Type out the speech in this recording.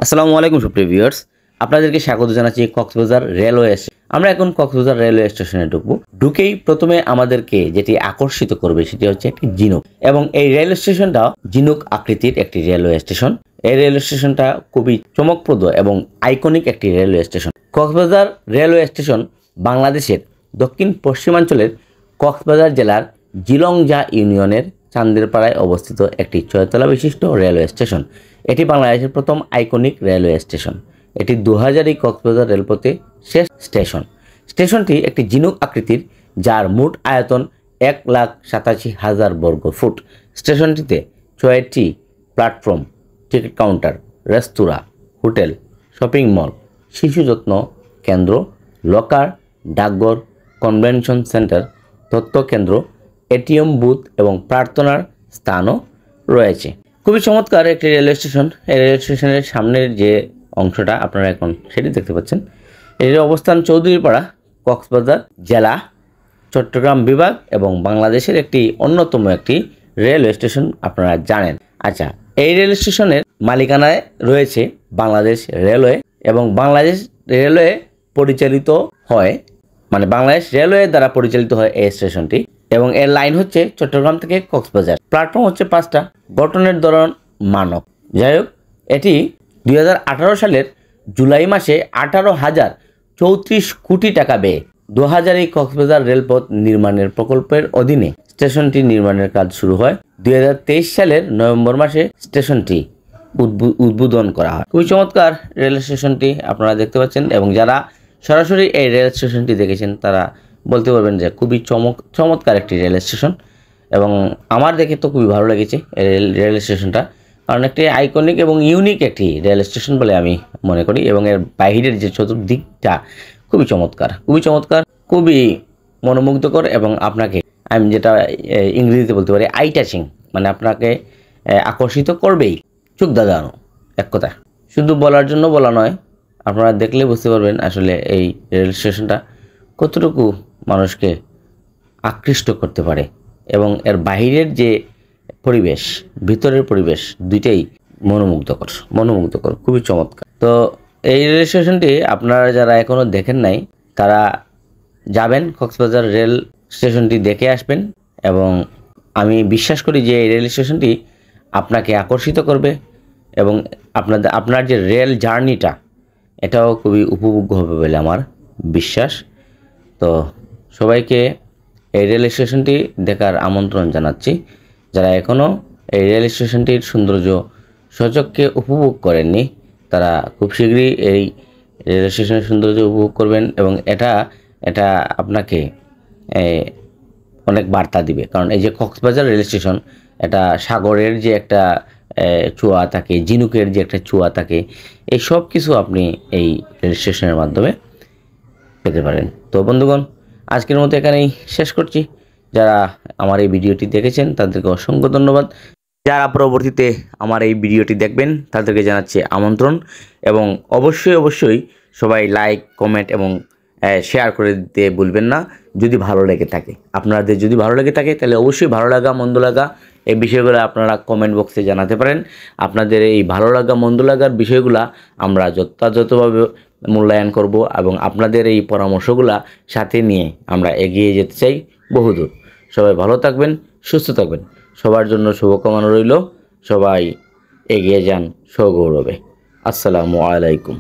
আসসালামু আলাইকুম সুপ্রিয় ভিউয়ার্স, আপনাদেরকে স্বাগত জানাচ্ছি কক্সবাজার রেলওয়ে স্টেশন। আমরা এখন কক্সবাজার রেলওয়ে স্টেশনে ঢুকবো। ঢুকেই প্রথমে আমাদেরকে যেটি আকর্ষিত করবে সেটি হচ্ছে একটি ঝিনুক, এবং এই রেল স্টেশনটা ঝিনুক আকৃতির একটি রেলওয়ে স্টেশন। এই রেল স্টেশনটা খুবই চমকপ্রদ এবং আইকনিক একটি railway station. Cox's Bazar railway station বাংলাদেশের দক্ষিণ পশ্চিমাঞ্চলের কক্সবাজার জেলার জিলংজা ইউনিয়নের চান্দেরপাড়ায় অবস্থিত একটি 6 তলা বিশিষ্ট রেলওয়ে স্টেশন। এটি বাংলাদেশের প্রথম আইকনিক রেলওয়ে স্টেশন। এটি 2000 কক্সবাজার রেলপথে শেষ স্টেশন। স্টেশনটি একটি ঝিনুক আকৃতির, যার মোট আয়তন 1,87,000 বর্গ ফুট। স্টেশনটিতে 6টি প্ল্যাটফর্ম, টিকিট কাউন্টার, রেস্তোরাঁ, হোটেল, শপিং মল, শিশু যত্ন কেন্দ্র, লকার, ডাকঘর, কনভেনশন সেন্টার, তথ্য কেন্দ্র, এটিএম বুথ এবং প্রার্থনার স্থানও রয়েছে। খুবই চমৎকার একটি রেলওয়ে স্টেশন। এই রেলওয়ে স্টেশনের সামনের যে অংশটা আপনারা এখন সেটি দেখতে পাচ্ছেন। এর অবস্থান চৌধুরীপাড়া, কক্সবাজার জেলা, চট্টগ্রাম বিভাগ এবং বাংলাদেশের একটি অন্যতম একটি রেলওয়ে স্টেশন আপনারা জানেন। আচ্ছা, এই রেল স্টেশনের মালিকানায় রয়েছে বাংলাদেশ রেলওয়ে, এবং বাংলাদেশ রেলওয়ে পরিচালিত হয়, মানে বাংলাদেশ রেলওয়ে দ্বারা পরিচালিত হয় এই স্টেশনটি, এবং এর লাইন হচ্ছে চট্টগ্রাম থেকে কক্সবাজার। প্ল্যাটফর্ম হচ্ছে 5টা। গঠনের ধরন মানক। যাই হোক, এটি 2018 সালের জুলাই মাসে 18,034 কোটি টাকা ব্যয়ে 2000 কক্সবাজার রেলপথ নির্মাণের প্রকল্পের অধীনে স্টেশনটি নির্মাণের কাজ শুরু হয়। 2023 সালের নভেম্বর মাসে স্টেশনটি উদ্বোধন করা হয়। খুবই চমৎকার রেল স্টেশনটি আপনারা দেখতে পাচ্ছেন, এবং যারা সরাসরি এই রেল স্টেশনটি দেখেছেন তারা বলতে পারবেন যে খুবই চমৎকার একটি রেল স্টেশন। এবং আমার দেখে তো খুবই ভালো লেগেছে রেল স্টেশনটা, কারণ একটি আইকনিক এবং ইউনিক একটি রেল স্টেশন বলে আমি মনে করি। এবং এর বাইরের যে চতুর্দিকটা খুবই চমৎকার, খুবই মনোমুগ্ধকর, এবং আপনাকে আমি যেটা ইংরেজিতে বলতে পারি আই টাচিং, মানে আপনাকে আকর্ষিত করবেই, চোখ দাঁড়ানো এক কথা। শুধু বলার জন্য বলা নয়, আপনারা দেখলে বুঝতে পারবেন আসলে এই রেল স্টেশনটা কতটুকু মানুষকে আকৃষ্ট করতে পারে, এবং এর বাহিরের যে পরিবেশ, ভিতরের পরিবেশ, দুইটাই মনোমুগ্ধকর, খুবই চমৎকার। তো এই রেল স্টেশনটি আপনারা যারা এখনও দেখেন নাই তারা যাবেন, কক্সবাজার রেল স্টেশনটি দেখে আসবেন, এবং আমি বিশ্বাস করি যে এই রেল স্টেশনটি আপনাকে আকর্ষিত করবে, এবং আপনার যে রেল জার্নিটা এটাও খুবই উপভোগ্য হবে বলে আমার বিশ্বাস। তো সবাইকে এই রেল স্টেশনটি দেখার আমন্ত্রণ জানাচ্ছি। যারা এখনও এই রেল স্টেশনটির সৌন্দর্য সচক্ষে উপভোগ করেননি তারা খুব শীঘ্রই এই রেল স্টেশনের সৌন্দর্য উপভোগ করবেন, এবং এটা আপনাকে অনেক বার্তা দিবে। কারণ এই যে কক্সবাজার রেল স্টেশন, এটা সাগরের যে একটা চুয়া থাকে, ঝিনুকের যে একটা চুয়া থাকে, এই সব কিছু আপনি এই রেল স্টেশনের মাধ্যমে পেতে পারেন। তো বন্ধুগণ, আজকের মতো এখানেই শেষ করছি। যারা আমার এই ভিডিওটি দেখেছেন তাদেরকে অসংখ্য ধন্যবাদ। যারা পরবর্তীতে আমার এই ভিডিওটি দেখবেন তাদেরকে জানাচ্ছি আমন্ত্রণ, এবং অবশ্যই সবাই লাইক, কমেন্ট এবং শেয়ার করে দিতে ভুলবেন না যদি ভালো লেগে থাকে। আপনাদের যদি ভালো লেগে থাকে তাহলে অবশ্যই ভালো লাগা মন্দ লাগা এই বিষয়গুলো আপনারা কমেন্ট বক্সে জানাতে পারেন। আপনাদের এই ভালো লাগা মন্দ লাগার বিষয়গুলো আমরা যথাযথভাবে মূল্যায়ন করব, এবং আপনাদের এই পরামর্শগুলো সাথে নিয়ে আমরা এগিয়ে যেতে চাই বহুদূর। সবাই ভালো থাকবেন, সুস্থ থাকবেন। সবার জন্য শুভকামনা রইল। সবাই এগিয়ে যান সগৌরবে। আসসালামু আলাইকুম।